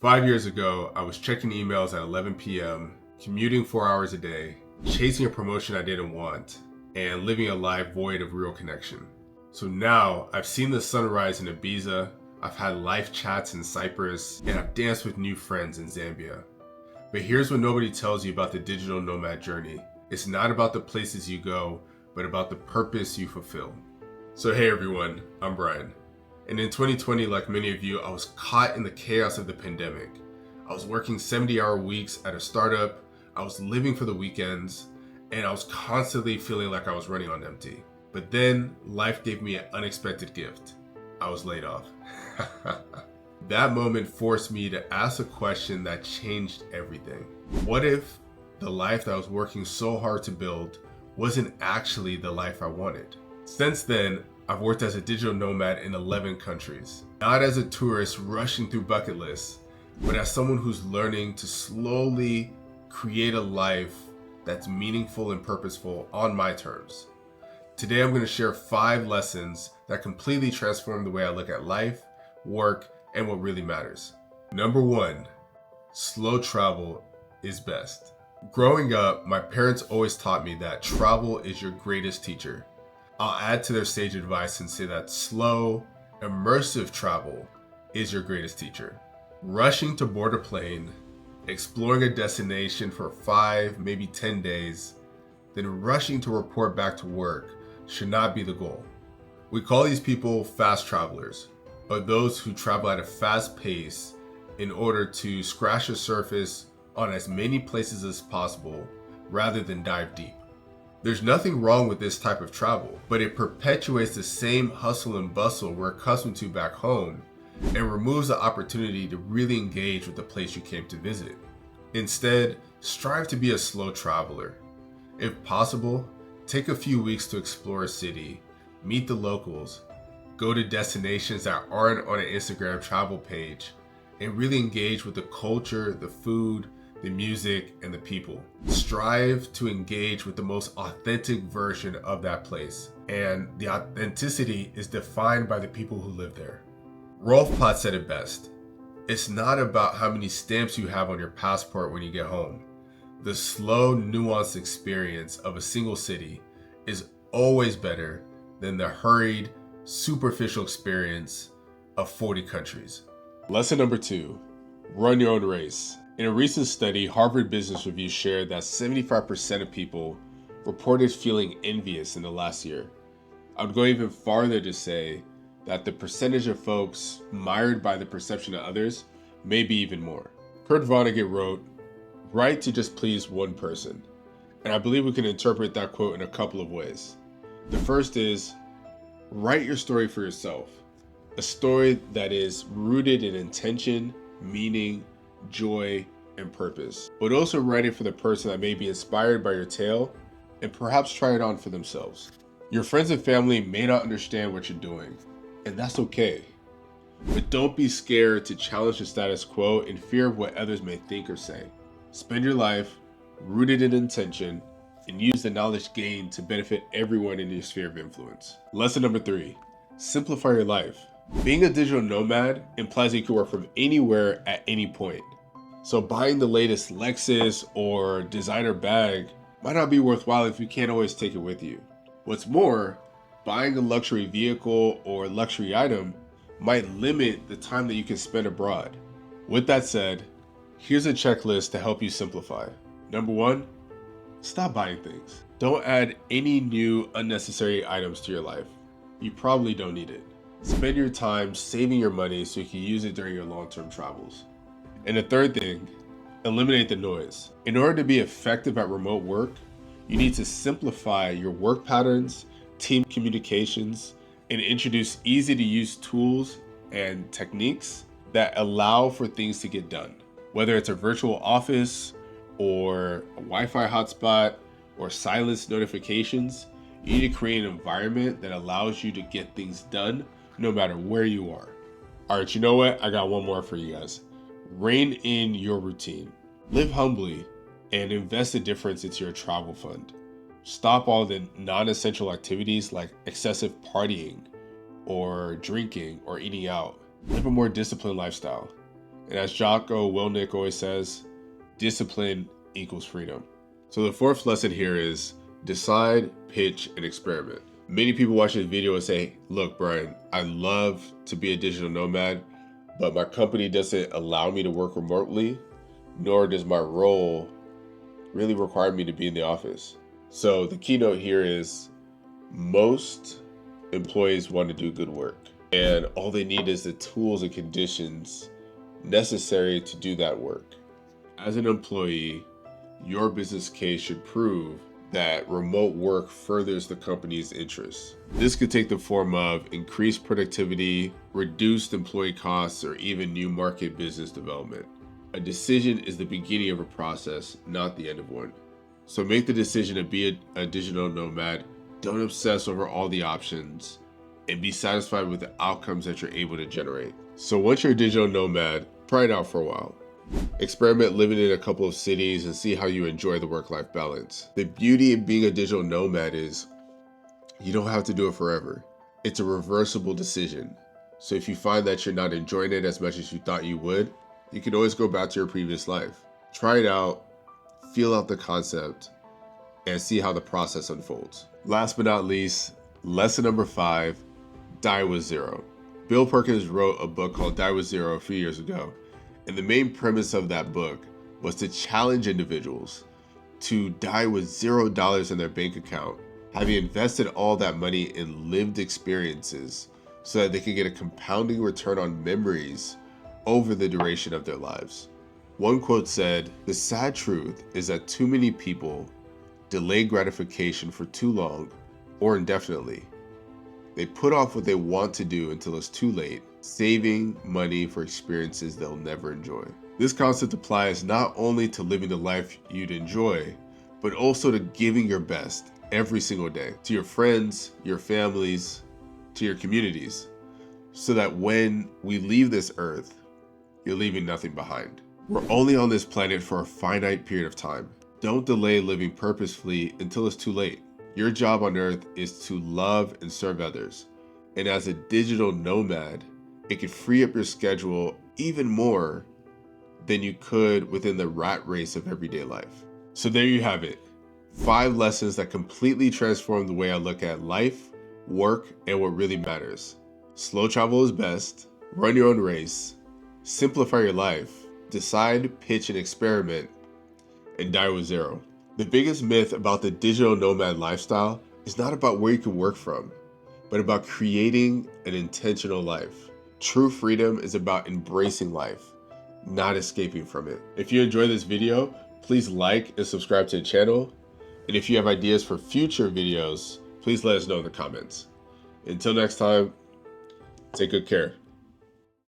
5 years ago, I was checking emails at 11 p.m., commuting 4 hours a day, chasing a promotion I didn't want, and living a life void of real connection. So now, I've seen the sunrise in Ibiza, I've had live chats in Cyprus, and I've danced with new friends in Zambia. But here's what nobody tells you about the digital nomad journey. It's not about the places you go, but about the purpose you fulfill. So hey everyone, I'm Brian. And in 2020, like many of you, I was caught in the chaos of the pandemic. I was working 70-hour weeks at a startup, I was living for the weekends, and I was constantly feeling like I was running on empty. But then life gave me an unexpected gift. I was laid off. That moment forced me to ask a question that changed everything. What if the life that I was working so hard to build wasn't actually the life I wanted? Since then, I've worked as a digital nomad in 11 countries. Not as a tourist rushing through bucket lists, but as someone who's learning to slowly create a life that's meaningful and purposeful on my terms. Today, I'm going to share 5 lessons that completely transform the way I look at life, work, and what really matters. Number 1, slow travel is best. Growing up, my parents always taught me that travel is your greatest teacher. I'll add to their sage advice and say that slow, immersive travel is your greatest teacher. Rushing to board a plane, exploring a destination for 5, maybe 10 days, then rushing to report back to work should not be the goal. We call these people fast travelers, or those who travel at a fast pace in order to scratch the surface on as many places as possible rather than dive deep. There's nothing wrong with this type of travel, but it perpetuates the same hustle and bustle we're accustomed to back home and removes the opportunity to really engage with the place you came to visit. Instead, strive to be a slow traveler. If possible, take a few weeks to explore a city, meet the locals, go to destinations that aren't on an Instagram travel page, and really engage with the culture, the food, the music, and the people. Strive to engage with the most authentic version of that place, and the authenticity is defined by the people who live there. Rolf Potts said it best. It's not about how many stamps you have on your passport when you get home. The slow, nuanced experience of a single city is always better than the hurried, superficial experience of 40 countries. Lesson number 2, run your own race. In a recent study, Harvard Business Review shared that 75% of people reported feeling envious in the last year. I would go even farther to say that the percentage of folks mired by the perception of others may be even more. Kurt Vonnegut wrote, "Write to just please one person." And I believe we can interpret that quote in a couple of ways. The first is, write your story for yourself. A story that is rooted in intention, meaning, joy, and purpose. But also write it for the person that may be inspired by your tale and perhaps try it on for themselves. Your friends and family may not understand what you're doing, and that's okay. But don't be scared to challenge the status quo in fear of what others may think or say. Spend your life rooted in intention and use the knowledge gained to benefit everyone in your sphere of influence. Lesson number 3, simplify your life. Being a digital nomad implies you can work from anywhere at any point. So buying the latest Lexus or designer bag might not be worthwhile if you can't always take it with you. What's more, buying a luxury vehicle or luxury item might limit the time that you can spend abroad. With that said, here's a checklist to help you simplify. Number 1, stop buying things. Don't add any new unnecessary items to your life. You probably don't need it. Spend your time saving your money so you can use it during your long-term travels. And the third thing, eliminate the noise. In order to be effective at remote work, you need to simplify your work patterns, team communications, and introduce easy-to-use tools and techniques that allow for things to get done. Whether it's a virtual office or a Wi-Fi hotspot or silence notifications, you need to create an environment that allows you to get things done no matter where you are. All right, you know what? I got one more for you guys. Rein in your routine. Live humbly and invest the difference into your travel fund. Stop all the non-essential activities like excessive partying or drinking or eating out. Live a more disciplined lifestyle. And as Jocko Willink always says, discipline equals freedom. So the fourth lesson here is decide, pitch, and experiment. Many people watch this video and say, look, Brian, I love to be a digital nomad, but my company doesn't allow me to work remotely, nor does my role really require me to be in the office. So the keynote here is most employees want to do good work, and all they need is the tools and conditions necessary to do that work. As an employee, your business case should prove that remote work furthers the company's interests. This could take the form of increased productivity, reduced employee costs, or even new market business development. A decision is the beginning of a process, not the end of one. So make the decision to be a digital nomad. Don't obsess over all the options, and be satisfied with the outcomes that you're able to generate. So once you're a digital nomad, try it out for a while. Experiment living in a couple of cities and see how you enjoy the work-life balance. The beauty of being a digital nomad is you don't have to do it forever. It's a reversible decision. So if you find that you're not enjoying it as much as you thought you would, you can always go back to your previous life. Try it out, feel out the concept, and see how the process unfolds. Last but not least, lesson number 5, die with zero. Bill Perkins wrote a book called Die with Zero a few years ago. And the main premise of that book was to challenge individuals to die with $0 in their bank account, having invested all that money in lived experiences so that they could get a compounding return on memories over the duration of their lives. One quote said, "The sad truth is that too many people delay gratification for too long or indefinitely. They put off what they want to do until it's too late, saving money for experiences they'll never enjoy." This concept applies not only to living the life you'd enjoy, but also to giving your best every single day to your friends, your families, to your communities, so that when we leave this earth, you're leaving nothing behind. We're only on this planet for a finite period of time. Don't delay living purposefully until it's too late. Your job on earth is to love and serve others. And as a digital nomad, it could free up your schedule even more than you could within the rat race of everyday life. So there you have it. 5 lessons that completely transform the way I look at life, work, and what really matters. Slow travel is best. Run your own race. Simplify your life. Decide, pitch, and experiment. And die with zero. The biggest myth about the digital nomad lifestyle is not about where you can work from, but about creating an intentional life. True freedom is about embracing life, not escaping from it. If you enjoyed this video, please like and subscribe to the channel. And if you have ideas for future videos, please let us know in the comments. Until next time, take good care.